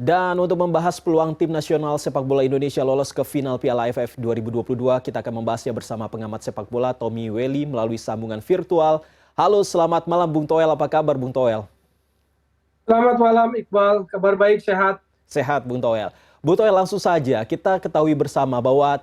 Dan untuk membahas peluang tim nasional sepak bola Indonesia lolos ke final Piala AFF 2022, kita akan membahasnya bersama pengamat sepak bola Tommy Welly melalui sambungan virtual. Halo, selamat malam Bung Toel, apa kabar Bung Toel? Selamat malam Iqbal, kabar baik, sehat. Sehat Bung Toel. Bung Toel, langsung saja kita ketahui bersama bahwa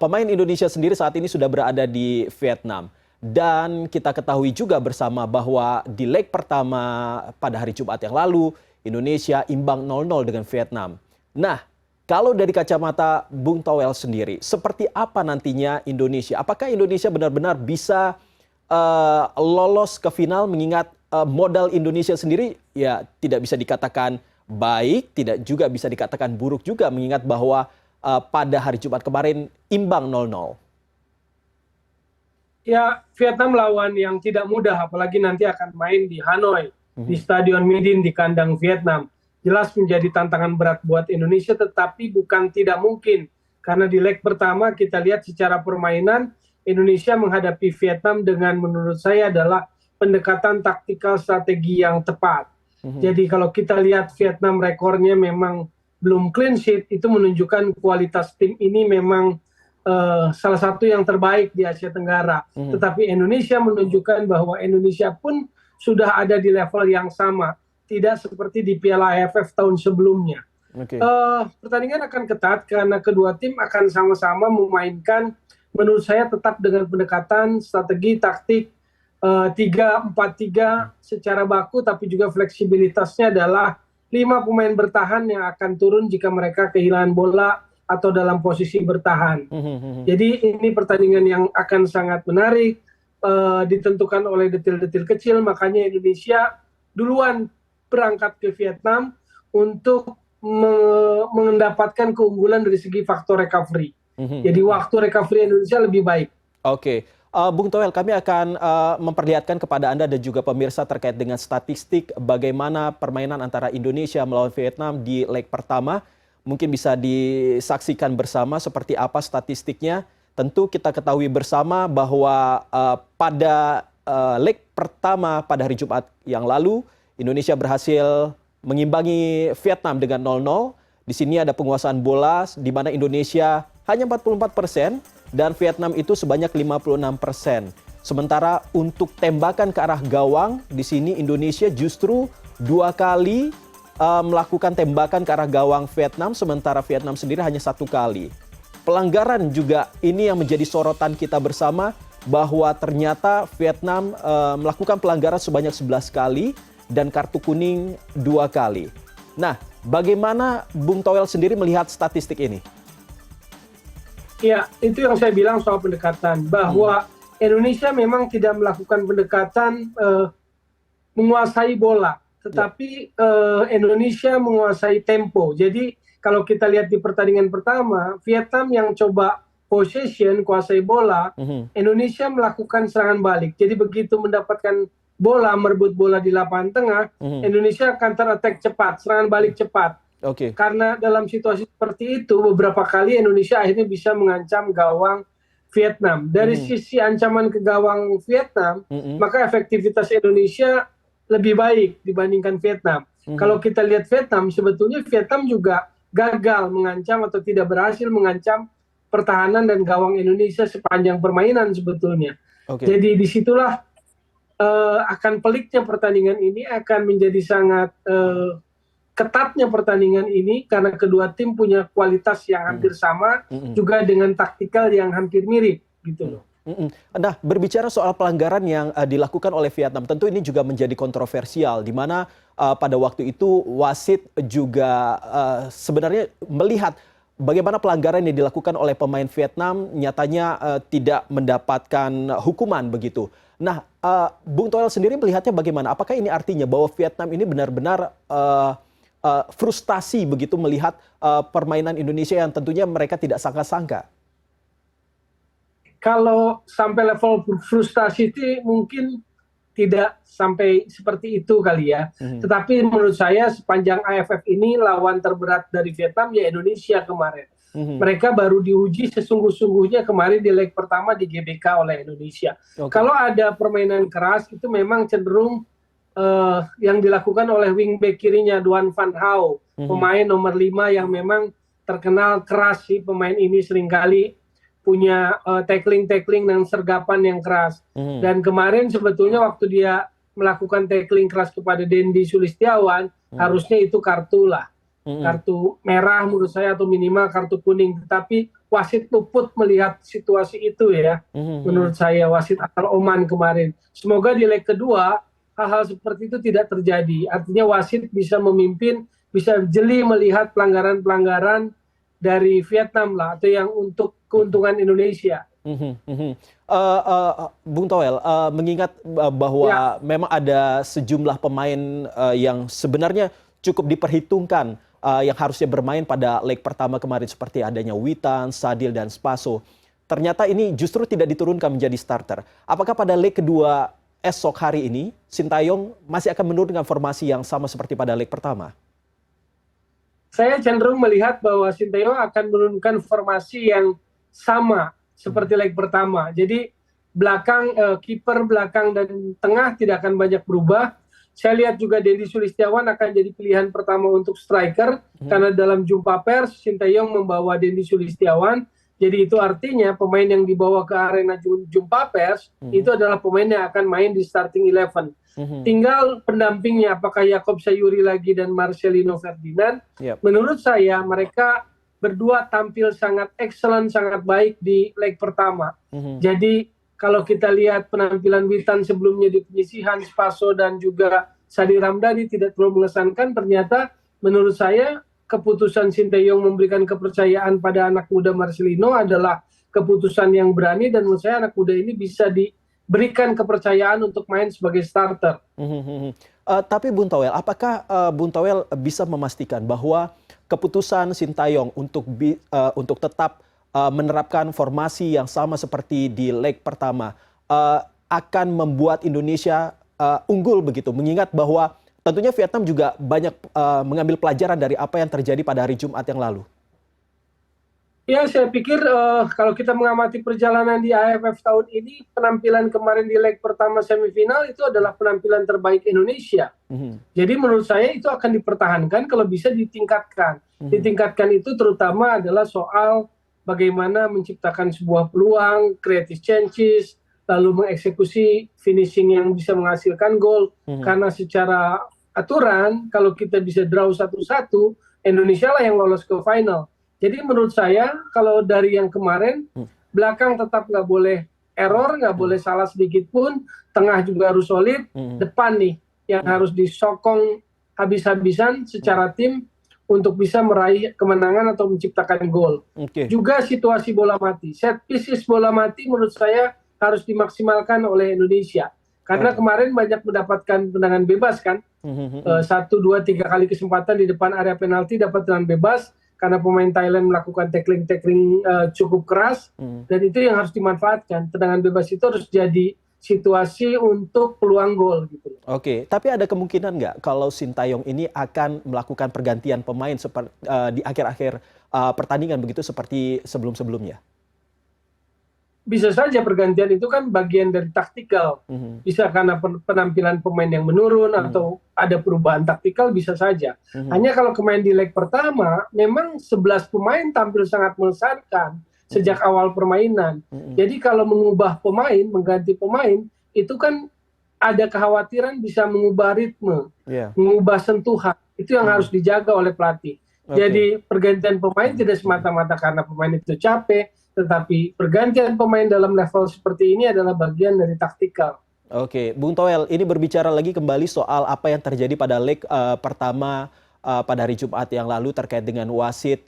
pemain Indonesia sendiri saat ini sudah berada di Vietnam. Dan kita ketahui juga bersama bahwa di leg pertama pada hari Jumat yang lalu, Indonesia imbang 0-0 dengan Vietnam. Nah, kalau dari kacamata Bung Toel sendiri, seperti apa nantinya Indonesia? Apakah Indonesia benar-benar bisa lolos ke final mengingat modal Indonesia sendiri ya tidak bisa dikatakan baik, tidak juga bisa dikatakan buruk juga mengingat bahwa pada hari Jumat kemarin imbang 0-0. Ya, Vietnam lawan yang tidak mudah, apalagi nanti akan main di Hanoi, di Stadion Midin di kandang Vietnam. Jelas menjadi tantangan berat buat Indonesia, tetapi bukan tidak mungkin. Karena di leg pertama kita lihat secara permainan, Indonesia menghadapi Vietnam dengan menurut saya adalah pendekatan taktikal strategi yang tepat. Jadi kalau kita lihat Vietnam rekornya memang belum clean sheet, itu menunjukkan kualitas tim ini memang salah satu yang terbaik di Asia Tenggara. Tetapi Indonesia menunjukkan bahwa Indonesia pun sudah ada di level yang sama, tidak seperti di Piala AFF tahun sebelumnya. Pertandingan akan ketat karena kedua tim akan sama-sama memainkan, menurut saya tetap dengan pendekatan strategi taktik 3-4-3 secara baku, tapi juga fleksibilitasnya adalah 5 pemain bertahan yang akan turun jika mereka kehilangan bola atau dalam posisi bertahan. Jadi ini pertandingan yang akan sangat menarik, ditentukan oleh detil-detil kecil, makanya Indonesia duluan berangkat ke Vietnam untuk mendapatkan keunggulan dari segi faktor recovery. Jadi waktu recovery Indonesia lebih baik. Oke. Bung Toel, kami akan memperlihatkan kepada Anda dan juga pemirsa terkait dengan statistik bagaimana permainan antara Indonesia melawan Vietnam di leg pertama. Mungkin bisa disaksikan bersama seperti apa statistiknya. Tentu kita ketahui bersama bahwa pada leg pertama pada hari Jumat yang lalu, Indonesia berhasil mengimbangi Vietnam dengan 0-0. Di sini ada penguasaan bola di mana Indonesia hanya 44% dan Vietnam itu sebanyak 56%. Sementara untuk tembakan ke arah gawang, di sini Indonesia justru 2 kali melakukan tembakan ke arah gawang Vietnam, sementara Vietnam sendiri hanya 1 kali. Pelanggaran juga ini yang menjadi sorotan kita bersama, bahwa ternyata Vietnam melakukan pelanggaran sebanyak 11 kali dan kartu kuning 2 kali. Nah, bagaimana Bung Toel sendiri melihat statistik ini? Ya, itu yang saya bilang soal pendekatan, bahwa Indonesia memang tidak melakukan pendekatan menguasai bola. Tetapi Indonesia menguasai tempo. Jadi kalau kita lihat di pertandingan pertama, Vietnam yang coba possession, kuasai bola, Indonesia melakukan serangan balik. Jadi begitu mendapatkan bola, merebut bola di lapangan tengah, Indonesia counter attack cepat, serangan balik cepat. Karena dalam situasi seperti itu, beberapa kali Indonesia akhirnya bisa mengancam gawang Vietnam. Dari sisi ancaman ke gawang Vietnam, maka efektivitas Indonesia lebih baik dibandingkan Vietnam. Kalau kita lihat Vietnam, sebetulnya Vietnam juga gagal mengancam atau tidak berhasil mengancam pertahanan dan gawang Indonesia sepanjang permainan sebetulnya. Jadi disitulah akan peliknya pertandingan ini, akan menjadi sangat ketatnya pertandingan ini karena kedua tim punya kualitas yang hampir sama, juga dengan taktikal yang hampir mirip gitu loh. Nah, berbicara soal pelanggaran yang dilakukan oleh Vietnam, tentu ini juga menjadi kontroversial, di mana pada waktu itu wasit juga sebenarnya melihat bagaimana pelanggaran yang dilakukan oleh pemain Vietnam nyatanya tidak mendapatkan hukuman begitu. Nah, Bung Toel sendiri melihatnya bagaimana? Apakah ini artinya bahwa Vietnam ini benar-benar frustasi begitu melihat permainan Indonesia yang tentunya mereka tidak sangka-sangka? Kalau sampai level frustasi itu mungkin tidak sampai seperti itu kali ya. Tetapi menurut saya sepanjang AFF ini lawan terberat dari Vietnam ya Indonesia kemarin. Mereka baru diuji sesungguh-sungguhnya kemarin di leg pertama di GBK oleh Indonesia. Kalau ada permainan keras itu memang cenderung yang dilakukan oleh wingback kirinya Duan Van Hau, pemain nomor 5 yang memang terkenal keras sih. Pemain ini seringkali punya tackling dan sergapan yang keras. Dan kemarin sebetulnya waktu dia melakukan tackling keras kepada Dendi Sulistiawan, harusnya itu kartu lah. Kartu merah menurut saya atau minimal kartu kuning. Tetapi wasit luput melihat situasi itu ya. Menurut saya wasit asal Oman kemarin. Semoga di leg kedua hal-hal seperti itu tidak terjadi. Artinya wasit bisa memimpin, bisa jeli melihat pelanggaran-pelanggaran dari Vietnam lah, atau yang untuk keuntungan Indonesia. Bung Toel, mengingat bahwa memang ada sejumlah pemain yang sebenarnya cukup diperhitungkan yang harusnya bermain pada leg pertama kemarin, seperti adanya Witan, Sadil, dan Spaso. Ternyata ini justru tidak diturunkan menjadi starter. Apakah pada leg kedua esok hari ini, Sintayong masih akan menurunkan formasi yang sama seperti pada leg pertama? Saya cenderung melihat bahwa Sintayong akan menurunkan formasi yang sama seperti leg pertama. Jadi kiper belakang dan tengah tidak akan banyak berubah. Saya lihat juga Dendi Sulistiawan akan jadi pilihan pertama untuk striker, karena dalam jumpa pers Sintayong membawa Dendi Sulistiawan. Jadi itu artinya pemain yang dibawa ke arena jumpa pers itu adalah pemain yang akan main di starting 11. Tinggal pendampingnya apakah Yakob Sayuri lagi dan Marcelino Ferdinand. Menurut saya mereka berdua tampil sangat excellent, sangat baik di leg pertama. Jadi kalau kita lihat penampilan Witan sebelumnya di penyisihan, Spaso dan juga Sadi Ramdhani tidak terlalu mengesankan. Ternyata menurut saya keputusan Sintayong memberikan kepercayaan pada anak muda Marcelino adalah keputusan yang berani, dan menurut saya anak muda ini bisa diberikan kepercayaan untuk main sebagai starter. Tapi Bung Toel, apakah Bung Toel bisa memastikan bahwa keputusan Sintayong untuk tetap menerapkan formasi yang sama seperti di leg pertama akan membuat Indonesia unggul begitu, mengingat bahwa tentunya Vietnam juga banyak mengambil pelajaran dari apa yang terjadi pada hari Jumat yang lalu? Ya, saya pikir kalau kita mengamati perjalanan di AFF tahun ini, penampilan kemarin di leg pertama semifinal itu adalah penampilan terbaik Indonesia. Jadi menurut saya itu akan dipertahankan, kalau bisa ditingkatkan. Ditingkatkan itu terutama adalah soal bagaimana menciptakan sebuah peluang, creative chances, lalu mengeksekusi finishing yang bisa menghasilkan gol. Karena secara aturan, kalau kita bisa draw 1-1, Indonesia lah yang lolos ke final. Jadi menurut saya, kalau dari yang kemarin, belakang tetap nggak boleh error, nggak boleh salah sedikit pun, tengah juga harus solid, depan nih yang harus disokong habis-habisan secara tim untuk bisa meraih kemenangan atau menciptakan gol. Juga situasi bola mati, set pieces bola mati menurut saya harus dimaksimalkan oleh Indonesia. Karena kemarin banyak mendapatkan tendangan bebas kan, 1, 2, 3 kali kesempatan di depan area penalti dapat tendangan bebas, karena pemain Thailand melakukan tackling cukup keras, dan itu yang harus dimanfaatkan. Tendangan bebas itu harus jadi situasi untuk peluang gol gitu. Oke, tapi ada kemungkinan nggak kalau Sintayong ini akan melakukan pergantian pemain di akhir-akhir pertandingan begitu seperti sebelum-sebelumnya? Bisa saja pergantian itu kan bagian dari taktikal. Bisa karena penampilan pemain yang menurun atau ada perubahan taktikal, bisa saja. Hanya kalau kemarin di leg pertama, memang 11 pemain tampil sangat mengesankan sejak awal permainan. Jadi kalau mengubah pemain, mengganti pemain, itu kan ada kekhawatiran bisa mengubah ritme, mengubah sentuhan. Itu yang harus dijaga oleh pelatih. Jadi pergantian pemain tidak semata-mata karena pemain itu capek, tetapi pergantian pemain dalam level seperti ini adalah bagian dari taktikal. Oke, Bung Toel, ini berbicara lagi kembali soal apa yang terjadi pada leg pertama pada hari Jumat yang lalu terkait dengan wasit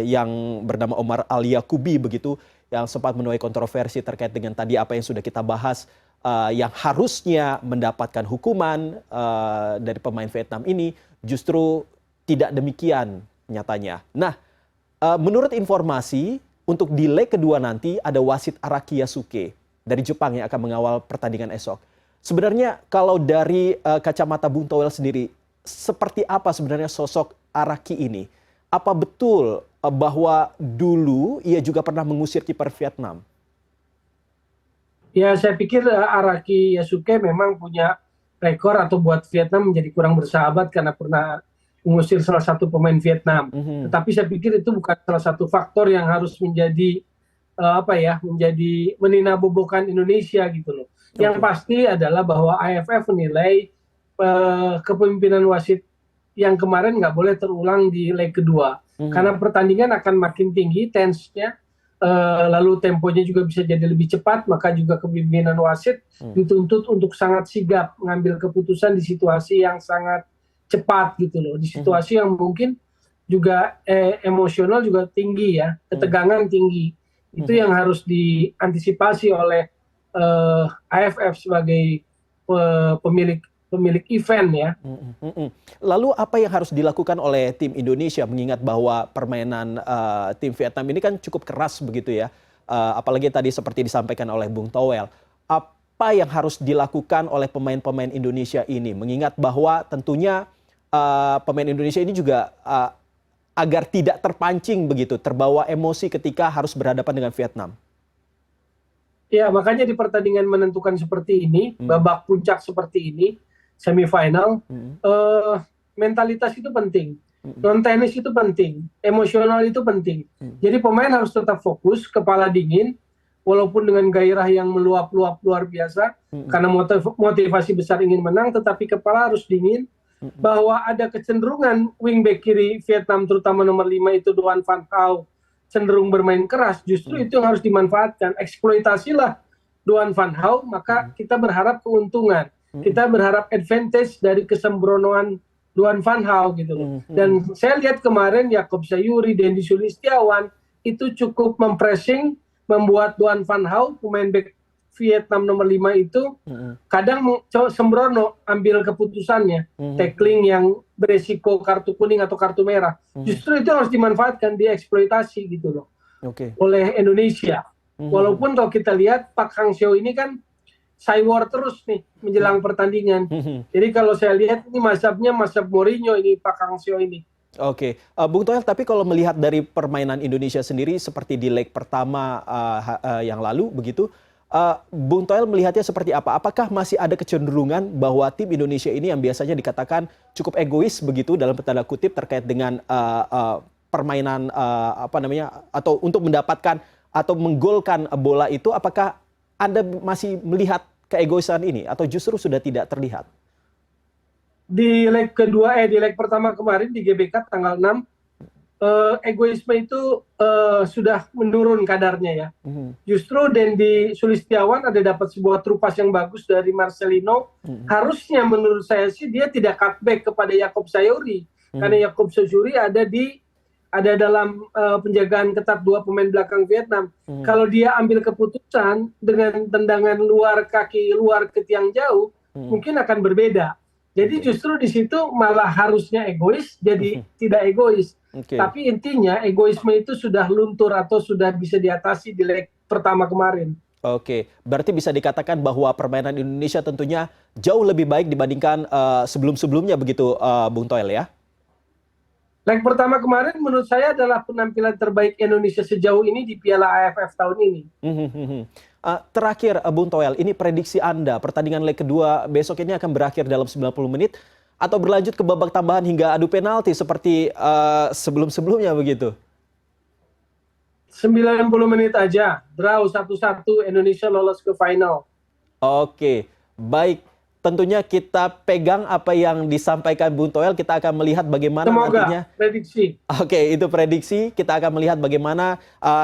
yang bernama Omar Al-Yakubi begitu, yang sempat menuai kontroversi terkait dengan tadi apa yang sudah kita bahas, yang harusnya mendapatkan hukuman dari pemain Vietnam ini justru tidak demikian nyatanya. Nah, menurut informasi, untuk di leg kedua nanti ada wasit Araki Yasuke dari Jepang yang akan mengawal pertandingan esok. Sebenarnya kalau dari kacamata Bung Toel sendiri, seperti apa sebenarnya sosok Araki ini? Apa betul bahwa dulu ia juga pernah mengusir kiper Vietnam? Ya, saya pikir Araki Yasuke memang punya rekor atau buat Vietnam menjadi kurang bersahabat karena pernah mengusir salah satu pemain Vietnam. Tetapi saya pikir itu bukan salah satu faktor yang harus menjadi menjadi meninabobokan Indonesia gitu loh. Yang pasti adalah bahwa AFF menilai kepemimpinan wasit yang kemarin nggak boleh terulang di leg kedua. Karena pertandingan akan makin tinggi tense-nya, lalu temponya juga bisa jadi lebih cepat, maka juga kepemimpinan wasit dituntut untuk sangat sigap mengambil keputusan di situasi yang sangat cepat gitu loh, di situasi yang mungkin juga emosional juga tinggi ya, ketegangan tinggi. Itu yang harus diantisipasi oleh AFF sebagai pemilik event ya. Lalu apa yang harus dilakukan oleh tim Indonesia mengingat bahwa permainan tim Vietnam ini kan cukup keras begitu ya, apalagi tadi seperti disampaikan oleh Bung Toel. Apa yang harus dilakukan oleh pemain-pemain Indonesia ini mengingat bahwa tentunya pemain Indonesia ini juga agar tidak terpancing begitu, terbawa emosi ketika harus berhadapan dengan Vietnam? Ya, makanya di pertandingan menentukan seperti ini, babak puncak seperti ini, semifinal, mentalitas itu penting, non-tenis itu penting, emosional itu penting. Jadi pemain harus tetap fokus, kepala dingin, walaupun dengan gairah yang meluap-luap luar biasa, karena motivasi besar ingin menang, tetapi kepala harus dingin, bahwa ada kecenderungan wingback kiri Vietnam, terutama nomor 5 itu Doan Van Hau, cenderung bermain keras, justru itu yang harus dimanfaatkan. Eksploitasilah Doan Van Hau, maka kita berharap keuntungan. Kita berharap advantage dari kesembronoan Doan Van Hau gitu loh. Dan saya lihat kemarin Yaakob Sayuri, Dendi Sulistiawan itu cukup mempressing, membuat Doan Van Hau, pemain back Vietnam nomor 5 itu kadang sembrono ambil keputusannya, tackling yang beresiko kartu kuning atau kartu merah. Justru itu harus dimanfaatkan, dieksploitasi gitu loh oleh Indonesia. Walaupun kalau kita lihat Pak Hang Seo ini kan cywar terus nih menjelang pertandingan. Jadi kalau saya lihat ini mazhabnya mazhab Mourinho ini Pak Hang Seo ini. Bung Toel, tapi kalau melihat dari permainan Indonesia sendiri seperti di leg pertama yang lalu begitu, Bung Toel melihatnya seperti apa? Apakah masih ada kecenderungan bahwa tim Indonesia ini yang biasanya dikatakan cukup egois begitu dalam tanda kutip terkait dengan permainan atau untuk mendapatkan atau menggolkan bola itu, apakah Anda masih melihat keegoisan ini atau justru sudah tidak terlihat? Di leg di leg pertama kemarin di GBK tanggal 6, egoisme itu sudah menurun kadarnya ya. Justru Dendi Sulistiawan ada dapat sebuah trupas yang bagus dari Marcelino. Harusnya menurut saya sih dia tidak cutback kepada Yaakob Sayuri, karena Yaakob Sayuri ada dalam penjagaan ketat dua pemain belakang Vietnam. Kalau dia ambil keputusan dengan tendangan luar kaki luar ke tiang jauh, mungkin akan berbeda. Jadi justru di situ malah harusnya egois, jadi tidak egois. Tapi intinya egoisme itu sudah luntur atau sudah bisa diatasi di leg pertama kemarin. Berarti bisa dikatakan bahwa permainan Indonesia tentunya jauh lebih baik dibandingkan sebelum-sebelumnya begitu, Bung Toel ya? Leg pertama kemarin menurut saya adalah penampilan terbaik Indonesia sejauh ini di Piala AFF tahun ini. Terakhir, Bung Toel, ini prediksi Anda, pertandingan leg kedua besok ini akan berakhir dalam 90 menit atau berlanjut ke babak tambahan hingga adu penalti seperti sebelum-sebelumnya begitu? 90 menit aja, draw 1-1, Indonesia lolos ke final. Baik. Tentunya kita pegang apa yang disampaikan Bung Toel, kita akan melihat bagaimana nantinya. Prediksi. Itu prediksi, kita akan melihat bagaimana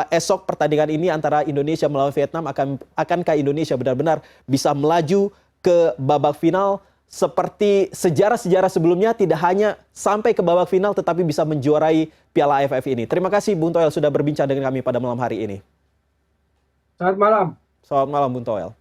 esok pertandingan ini antara Indonesia melawan Vietnam, akankah Indonesia benar-benar bisa melaju ke babak final seperti sejarah-sejarah sebelumnya, tidak hanya sampai ke babak final tetapi bisa menjuarai Piala AFF ini. Terima kasih Bung Toel sudah berbincang dengan kami pada malam hari ini. Selamat malam. Selamat malam Bung Toel.